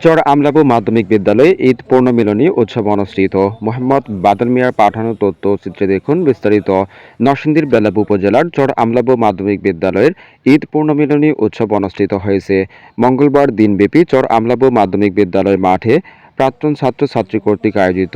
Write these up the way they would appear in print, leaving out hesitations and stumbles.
চর আমলাবু মাধ্যমিক বিদ্যালয়ে ঈদ পূর্ণমিলনী উৎসব অনুষ্ঠিত। মোহাম্মদ বাদল মিয়ার পাঠানো তথ্যচিত্রে দেখুন বিস্তারিত। নরসিংদীর বেলাবু উপজেলার চর আমলাবু মাধ্যমিক বিদ্যালয়ের ঈদ পূর্ণমিলনী উৎসব অনুষ্ঠিত হয়েছে মঙ্গলবার দিনব্যাপী চর আমলাবু মাধ্যমিক বিদ্যালয় মাঠে প্রাক্তন ছাত্রছাত্রী কর্তৃক আয়োজিত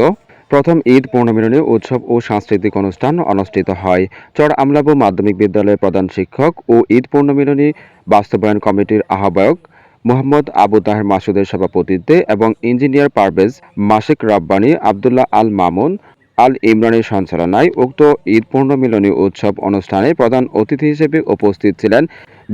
প্রথম ঈদ পূর্ণমিলনী উৎসব ও সাংস্কৃতিক অনুষ্ঠান অনুষ্ঠিত হয়। চর আমলাবু মাধ্যমিক বিদ্যালয়ের প্রধান শিক্ষক ও ঈদ পূর্ণমিলনী বাস্তবায়ন কমিটির আহ্বায়ক মোহাম্মদ আবু তাহের মাসুদের সভাপতিত্বে এবং ইঞ্জিনিয়ার পারভেজ মাসিক রাব্বানী আবদুল্লাহ আল মামুন আল ইমরানের সঞ্চালনায় উক্ত ঈদ পূর্ণমিলনী উৎসব অনুষ্ঠানে প্রধান অতিথি হিসেবে উপস্থিত ছিলেন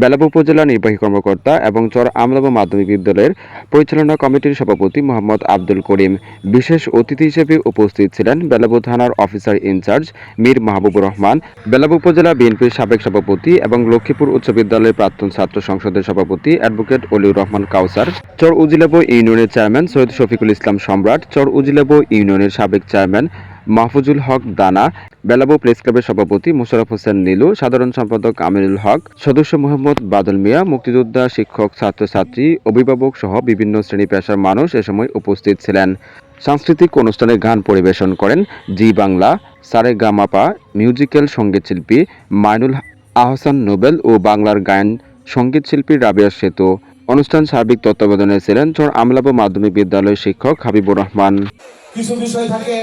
বেলাব উপজেলা নির্বাহী কর্মকর্তা এবং চর আমলাবু মাধ্যমিক বিদ্যালয়ের পরিচালনা কমিটির সভাপতি মোহাম্মদ আব্দুল করিম। বিশেষ অতিথি হিসেবে উপস্থিত ছিলেন বেলাবু থানার অফিসার ইনচার্জ মীর মাহবুবুর রহমান, বেলাবু উপজেলা বিএনপির সাবেক সভাপতি এবং লক্ষ্মীপুর উচ্চ বিদ্যালয়ের প্রাক্তন ছাত্র সংসদের সভাপতি অ্যাডভোকেট অলিউর রহমান কাউসার, চর উজিলাবু ইউনিয়নের চেয়ারম্যান সৈয়দ শফিকুল ইসলাম সম্রাট, চর উজিলাবু ইউনিয়নের সাবেক চেয়ারম্যান মাহফুজুল হক দানা, বেলাবু প্রেস ক্লাবের সভাপতি মোশাররফ হোসেন নীলু, সাধারণ সম্পাদক আমিনুল হক, সদস্য মোহাম্মদ বাদল মিয়া, মুক্তিযোদ্ধা, শিক্ষক, ছাত্রছাত্রী, অভিভাবক সহ বিভিন্ন শ্রেণী পেশার মানুষ এ সময় উপস্থিত ছিলেন। সাংস্কৃতিক অনুষ্ঠানে গান পরিবেশন করেন জি বাংলা, সারেগামাপা মিউজিক্যাল সঙ্গীতশিল্পী মাইনুল আহসান নোবেল ও বাংলার গায়ন সঙ্গীতশিল্পী রাবেয়া সেতু। অনুষ্ঠান সার্বিক তত্ত্বাবধানে ছিলেন চর আমলাবু মাধ্যমিক বিদ্যালয়ের শিক্ষক হাবিবুর রহমান। কিছু বিষয় থাকে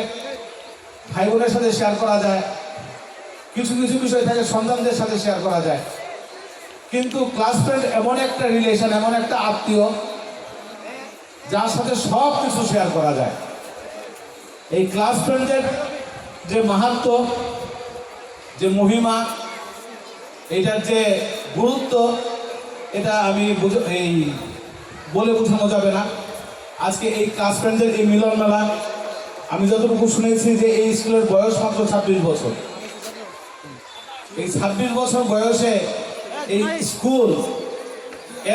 ভাই বোনের সাথে শেয়ার করা যায়, কিছু কিছু বিষয় থাকে সন্তানদের সাথে শেয়ার করা যায়, কিন্তু ক্লাস ফ্রেন্ড এমন একটা রিলেশন, এমন একটা আত্মীয় যার সাথে সব কিছু শেয়ার করা যায়। এই ক্লাস ফ্রেন্ডের যে মাহাত্ম্য, যে মহিমা, এটার যে গুরুত্ব, এটা আমি বলে বোঝানো যাবে না। আজকে এই ক্লাস ফ্রেন্ডের এই মিলন মেলা, আমি যতটুকু শুনেছি যে এই স্কুলের বয়স মাত্র 26 বছর। এই 26 বছর বয়সে এই স্কুল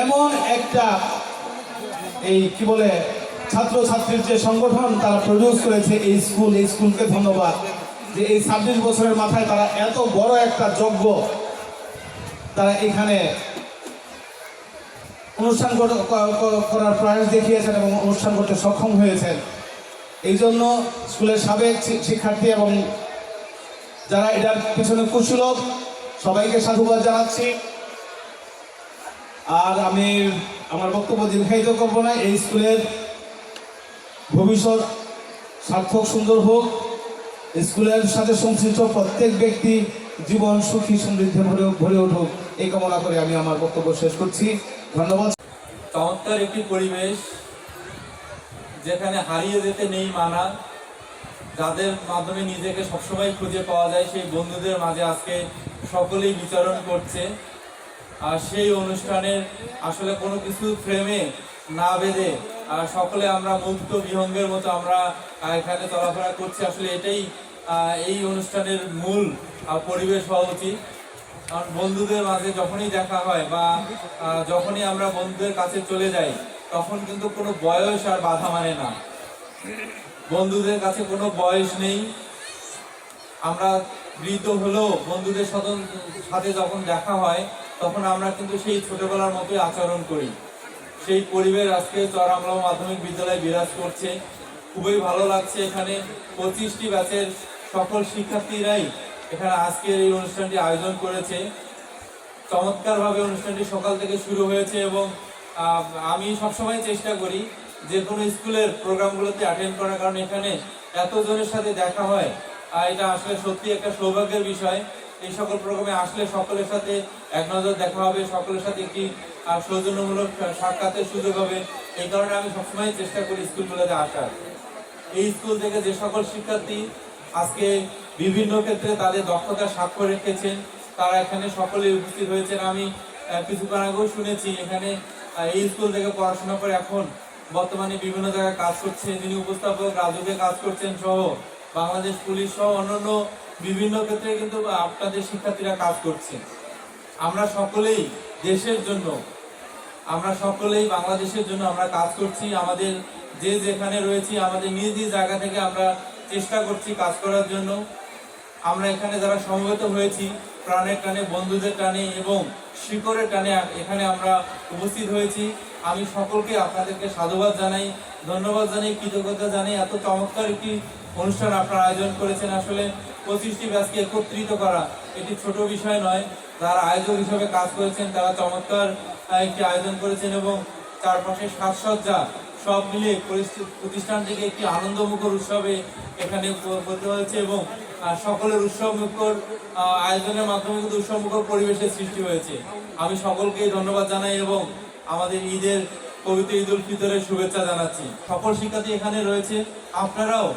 এমন একটা কি বলে ছাত্রছাত্রীর যে সংগঠন তারা প্রডিউস করেছে, এই স্কুলকে ধন্যবাদ যে এই 26 বছরের মাথায় তারা এত বড় একটা যজ্ঞ তারা এখানে অনুষ্ঠান করার প্রয়াস দেখিয়েছেন এবং অনুষ্ঠান করতে সক্ষম হয়েছেন। এই জন্য স্কুলের সাবেক শিক্ষার্থী এবং যারা এটার পিছনে কুশলীক সবাইকে সাধুবাদ জানাচ্ছি। আর আমি আমার বক্তব্য দীর্ঘায়িত করব না। এই স্কুলের ভবিষ্যৎ সার্থক সুন্দর হোক, স্কুলের সাথে সংশ্লিষ্ট প্রত্যেক ব্যক্তি জীবন সুখী সমৃদ্ধি ভরে উঠুক, এই কামনা করে আমি আমার বক্তব্য শেষ করছি। ধন্যবাদ। চমৎকার একটি পরিবেশ, যেখানে হারিয়ে যেতে নেই মানা, যাদের মাধ্যমে নিজেকে সবসময় খুঁজে পাওয়া যায়, সেই বন্ধুদের মাঝে আজকে সকলেই বিচরণ করছে। আর সেই অনুষ্ঠানের আসলে কোনো কিছু ফ্রেমে না বেঁধে সকলে আমরা মুক্ত বিহঙ্গের মতো আমরা এখানে চলাফেরা করছি। আসলে এটাই এই অনুষ্ঠানের মূল পরিবেশ হওয়া উচিত। কারণ বন্ধুদের মাঝে যখনই দেখা হয় বা যখনই আমরা বন্ধুদের কাছে চলে যাই, তখন কিন্তু কোনো বয়স আর বাধা মানে না। বন্ধুদের কাছে কোনো বয়স নেই। আমরা বৃদ্ধ হলেও বন্ধুদের সাথে যখন দেখা হয়, তখন আমরা কিন্তু সেই ছোটবেলার মতোই আচরণ করি। সেই পরিবেশ আজকে চর আমলাবু মাধ্যমিক বিদ্যালয়ে বিরাজ করছে। খুবই ভালো লাগছে। এখানে 25টি ব্যাচের সকল শিক্ষার্থীরাই এখানে আজকের এই অনুষ্ঠানটি আয়োজন করেছে। চমৎকারভাবে অনুষ্ঠানটি সকাল থেকে শুরু হয়েছে এবং আমি সবসময় চেষ্টা করি যে কোনো স্কুলের প্রোগ্রামগুলোতে অ্যাটেন্ড করার, কারণ এখানে এতজনের সাথে দেখা হয়। এটা আসলে সত্যি একটা সৌভাগ্যের বিষয়। এই সকল প্রোগ্রামে আসলে সকলের সাথে এক নজর দেখা হবে, সকলের সাথে একটি সৌজন্যমূলক সাক্ষাতের সুযোগ হবে। এই কারণে আমি সবসময় চেষ্টা করি স্কুলগুলোতে আসার। এই স্কুল থেকে যে সকল শিক্ষার্থী আজকে বিভিন্ন ক্ষেত্রে তাদের দক্ষতার স্বাক্ষর রেখেছেন, তারা এখানে সকলেই উপস্থিত হয়েছেন। আমি কিছুক্ষণ আগেও শুনেছি এখানে এই স্কুল থেকে পড়াশোনা করে এখন বর্তমানে বিভিন্ন জায়গায় কাজ করছে, যিনি উপস্থাপক রাজুকে কাজ করছেন সহ বাংলাদেশ পুলিশ সহ অন্যান্য বিভিন্ন ক্ষেত্রে কিন্তু আপনাদের শিক্ষার্থীরা কাজ করছে। আমরা সকলেই দেশের জন্য, আমরা সকলেই বাংলাদেশের জন্য আমরা কাজ করছি। আমাদের যে যেখানে রয়েছি আমাদের নিজ নিজ জায়গা থেকে আমরা চেষ্টা করছি কাজ করার জন্য। আমরা এখানে যারা সমবেত হয়েছি প্রাণের টানে, বন্ধুদের টানে এবং শিকড়ের টানে এখানে আমরা উপস্থিত হয়েছি। আমি সকলকে আপনাদেরকে সাধুবাদ জানাই, ধন্যবাদ জানাই, কৃতজ্ঞতা জানাই। এত চমৎকার একটি অনুষ্ঠান আপনারা আয়োজন করেছেন। আসলে 25টি ব্যাচকে একত্রিত করা এটি ছোট বিষয় নয়। যারা আয়োজক হিসেবে কাজ করেছেন তারা চমৎকার একটি আয়োজন করেছেন এবং চারপাশে সাজসজ্জা সব মিলিয়ে প্রতিষ্ঠানটিকে একটি আনন্দমুখর উৎসবে এখানে করতে হয়েছে এবং সকলের উৎসবমুখর আয়োজনের মাধ্যমে কিন্তু উৎসবমুখর পরিবেশের সৃষ্টি হয়েছে। আমি সকলকেই ধন্যবাদ জানাই এবং আমাদের ঈদের পবিত্র ঈদ উল ফিতরের শুভেচ্ছা জানাচ্ছি। সকল শিক্ষার্থী এখানে রয়েছে, আপনারাও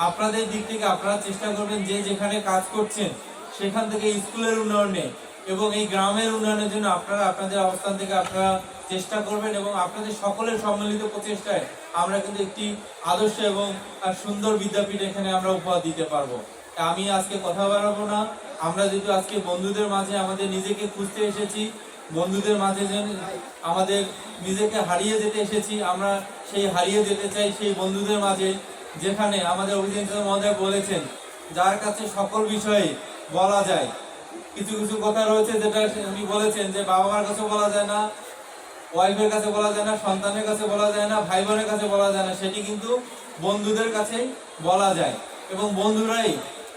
আপনাদের দিক থেকে আপনারা চেষ্টা করবেন যে যেখানে কাজ করছেন সেখান থেকে স্কুলের উন্নয়নে এবং এই গ্রামের উন্নয়নের জন্য আপনারা আপনাদের অবস্থান থেকে আপনারা চেষ্টা করবেন এবং আপনাদের সকলের সম্মিলিত প্রচেষ্টায় আমরা কিন্তু একটি আদর্শ এবং সুন্দর বিদ্যাপীঠ এখানে আমরা উপহার দিতে পারবো। আমি আজকে কথা বাড়াবো না। আমরা যেহেতু আজকে বন্ধুদের মাঝে আমাদের নিজেকে খুঁজতে এসেছি, বন্ধুদের মাঝে যেন আমাদের নিজেকে হারিয়ে যেতে এসেছি, আমরা সেই হারিয়ে যেতে চাই সেই বন্ধুদের মাঝে, যেখানে আমাদের অভিজিৎ মহোদয় বলেছেন যার কাছে সকল বিষয়ে বলা যায়। কিছু কিছু কথা রয়েছে যেটা উনি বলেছেন যে বাবা মার কাছে বলা যায় না, ওয়াইফের কাছে বলা যায় না, সন্তানের কাছে বলা যায় না, ভাই বোনের কাছে বলা যায় না, সেটি কিন্তু বন্ধুদের কাছেই বলা যায়। এবং বন্ধুরাই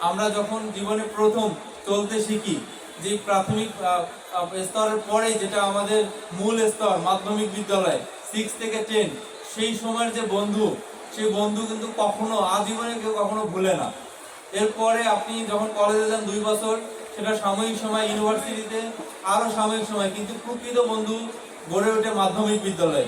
আমরা যখন জীবনে প্রথম চলতে শিখি, যে প্রাথমিক স্তরের পরে যেটা আমাদের মূল স্তর মাধ্যমিক বিদ্যালয় 6 থেকে 10, সেই সময়ের যে বন্ধু, সেই বন্ধু কিন্তু কখনো আজীবনে কেউ কখনো ভুলে না। এরপরে আপনি যখন কলেজে যান 2 বছর, সেটা সাময়িক সময়, ইউনিভার্সিটিতে আরো সাময়িক সময়, কিন্তু প্রকৃত বন্ধু গড়ে ওঠে মাধ্যমিক বিদ্যালয়ে।